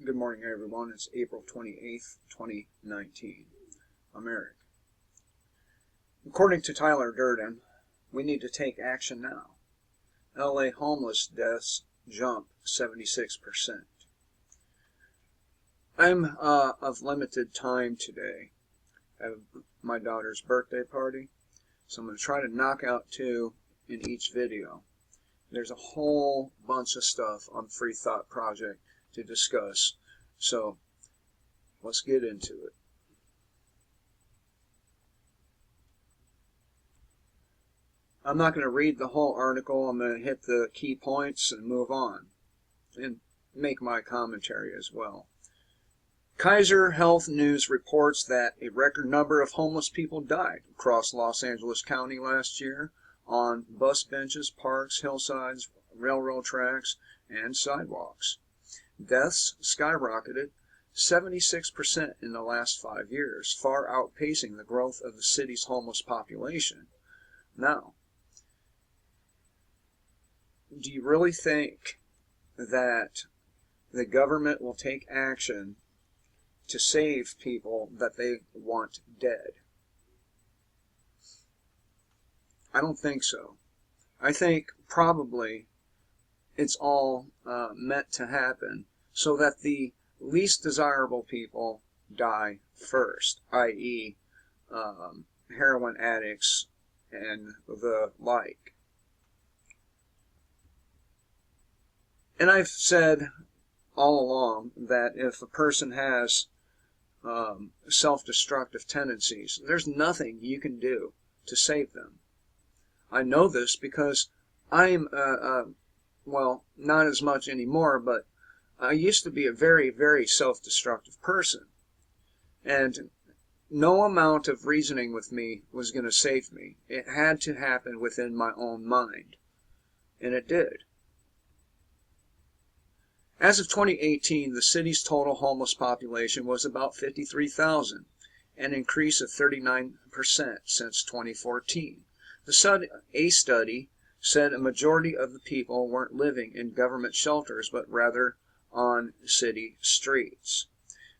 Good morning, everyone. It's April 28th, 2019. I'm Eric. According to Tyler Durden, we need to take action now. LA homeless deaths jump 76%. I'm of limited time today. I have my daughter's birthday party, so I'm going to try to knock out 2 in each video. There's a whole bunch of stuff on Free Thought Project to discuss, so let's get into it. I'm not going to read the whole article. I'm going to hit the key points and move on and make my commentary as well. Kaiser Health News reports that a record number of homeless people died across Los Angeles County last year on bus benches, parks, hillsides, railroad tracks, and sidewalks. Deaths skyrocketed 76% in the last 5 years, far outpacing the growth of the city's homeless population. Now, do you really think that the government will take action to save people that they want dead? I don't think so. I think probably it's all meant to happen so that the least desirable people die first, i.e. Heroin addicts and the like. And I've said all along that if a person has self-destructive tendencies, there's nothing you can do to save them. I know this because I'm, well, not as much anymore, but I used to be a very, very self-destructive person. And no amount of reasoning with me was going to save me. It had to happen within my own mind. And it did. As of 2018, the city's total homeless population was about 53,000, an increase of 39% since 2014. A study said a majority of the people weren't living in government shelters, but rather on city streets.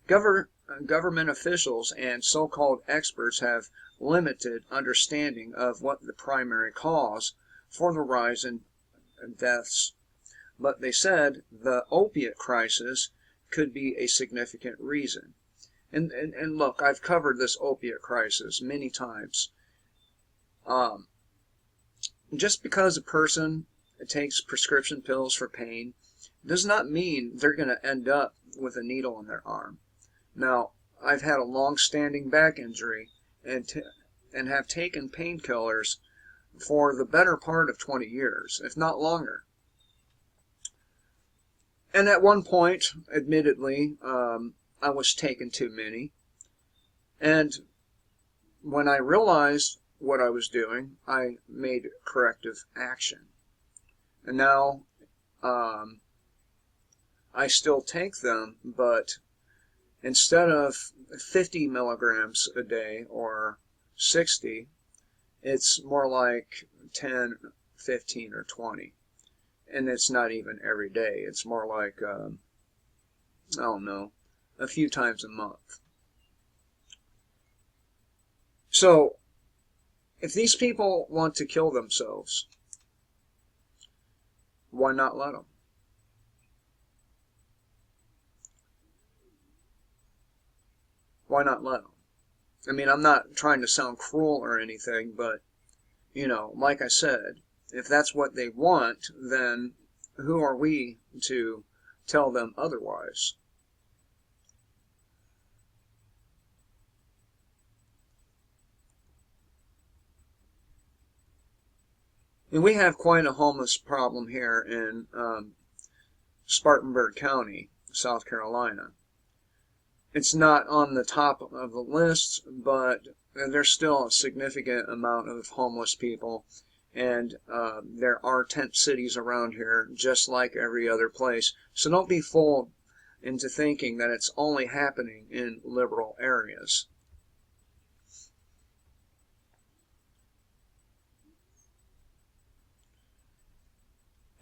Government officials and so-called experts have limited understanding of what the primary cause for the rise in deaths, but they said the opiate crisis could be a significant reason. And look, I've covered this opiate crisis many times. Just because a person takes prescription pills for pain does not mean they're going to end up with a needle in their arm. Now, I've had a long-standing back injury and have taken painkillers for the better part of 20 years, if not longer. And at one point, admittedly, I was taking too many. And when I realized what I was doing, I made corrective action. And now I still take them, but instead of 50 milligrams a day or 60, it's more like 10, 15, or 20. And it's not even every day. It's more like, I don't know, a few times a month. So, if these people want to kill themselves, why not let them? Why not let them? I mean, I'm not trying to sound cruel or anything, but, you know, like I said, if that's what they want, then who are we to tell them otherwise? And we have quite a homeless problem here in Spartanburg County, South Carolina. It's not on the top of the list, but there's still a significant amount of homeless people. And there are tent cities around here, just like every other place. So don't be fooled into thinking that it's only happening in liberal areas.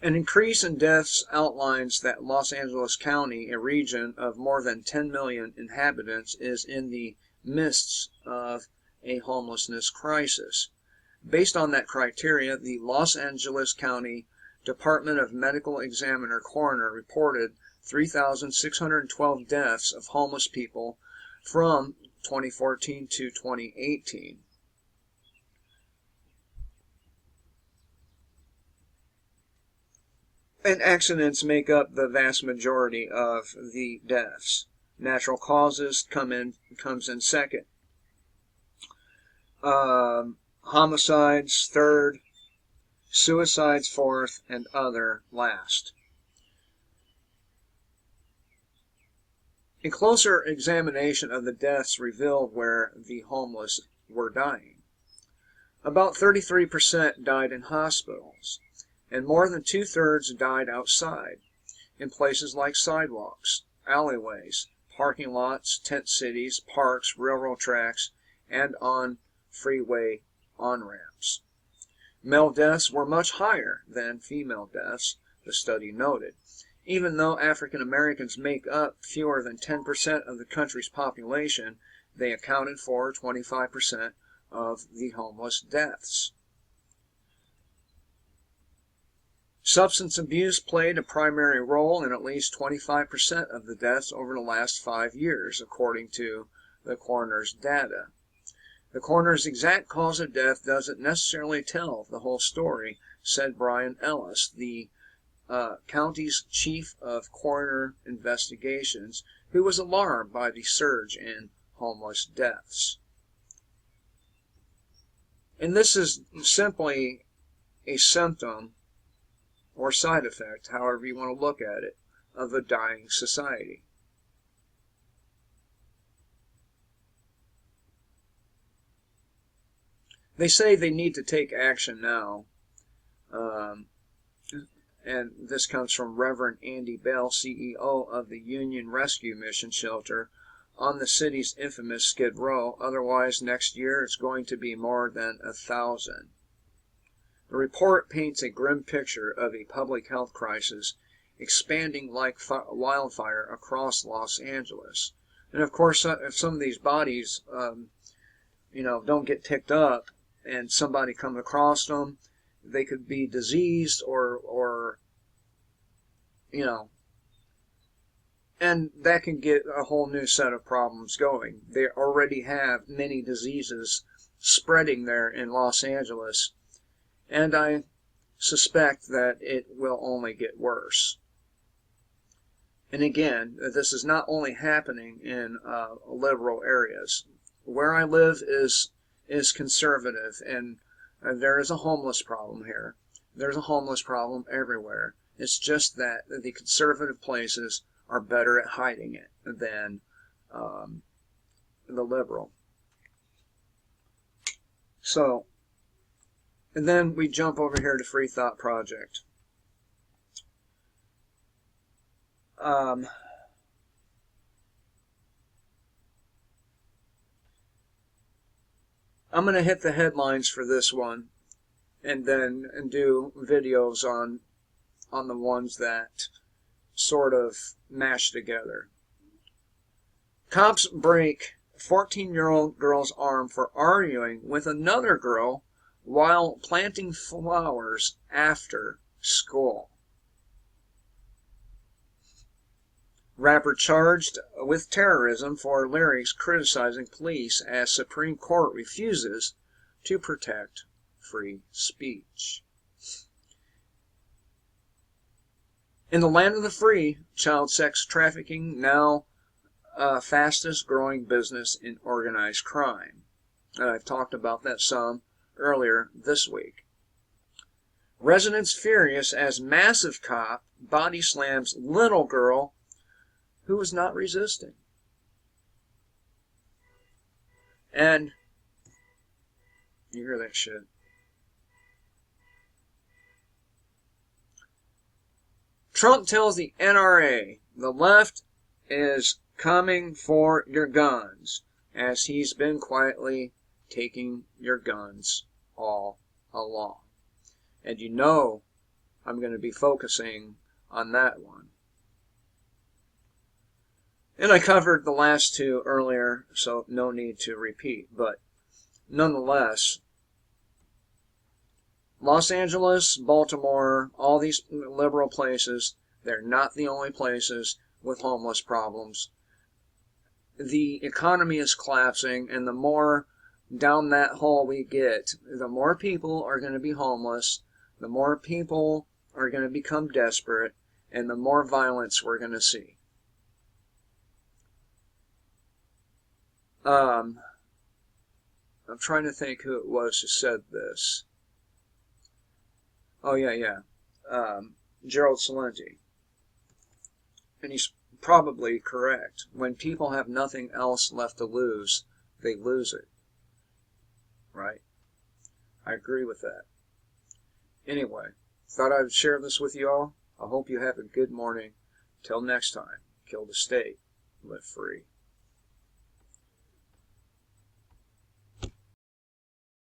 An increase in deaths outlines that Los Angeles County, a region of more than 10 million inhabitants, is in the midst of a homelessness crisis. Based on that criteria, the Los Angeles County Department of Medical Examiner Coroner reported 3,612 deaths of homeless people from 2014 to 2018. And accidents make up the vast majority of the deaths. Natural causes comes in second. Homicides third, suicides fourth, and other last. A closer examination of the deaths revealed where the homeless were dying. About 33% died in hospitals, and more than two-thirds died outside, in places like sidewalks, alleyways, parking lots, tent cities, parks, railroad tracks, and on freeway on-ramps. Male deaths were much higher than female deaths, the study noted. Even though African Americans make up fewer than 10% of the country's population, they accounted for 25% of the homeless deaths. Substance abuse played a primary role in at least 25% of the deaths over the last 5 years, according to the coroner's data. The coroner's exact cause of death doesn't necessarily tell the whole story, said Brian Ellis, the county's chief of coroner investigations, who was alarmed by the surge in homeless deaths. And this is simply a symptom or side effect, however you want to look at it, of a dying society. They say they need to take action now, and this comes from Reverend Andy Bell, CEO of the Union Rescue Mission Shelter on the city's infamous Skid Row. Otherwise, next year it's going to be more than 1,000. The report paints a grim picture of a public health crisis expanding like wildfire across Los Angeles. And of course, if some of these bodies, don't get picked up, and somebody comes across them, they could be diseased or and that can get a whole new set of problems going. They already have many diseases spreading there in Los Angeles, and I suspect that it will only get worse. And again, this is not only happening in liberal areas. Where I live is conservative, and there is a homeless problem here. There's a homeless problem everywhere. It's just that the conservative places are better at hiding it than the liberal. So, and then we jump over here to Free Thought Project. I'm going to hit the headlines for this one, and then do videos on the ones that sort of mash together. Cops break 14-year-old girl's arm for arguing with another girl while planting flowers after school. Rapper charged with terrorism for lyrics criticizing police as Supreme Court refuses to protect free speech. In the land of the free, child sex trafficking now fastest growing business in organized crime. And I've talked about that some earlier this week. Residents furious as massive cop body slams little girl who was not resisting. And you hear that shit. Trump tells the NRA the left is coming for your guns, as he's been quietly taking your guns all along. And I'm going to be focusing on that one. And I covered the last two earlier, so no need to repeat. But nonetheless, Los Angeles, Baltimore, all these liberal places, they're not the only places with homeless problems. The economy is collapsing, and the more down that hole we get, the more people are going to be homeless, the more people are going to become desperate, and the more violence we're going to see. I'm trying to think who it was who said this. Oh, yeah. Gerald Celente. And he's probably correct. When people have nothing else left to lose, they lose it. Right? I agree with that. Anyway, thought I'd share this with you all. I hope you have a good morning. Till next time, kill the state, live free.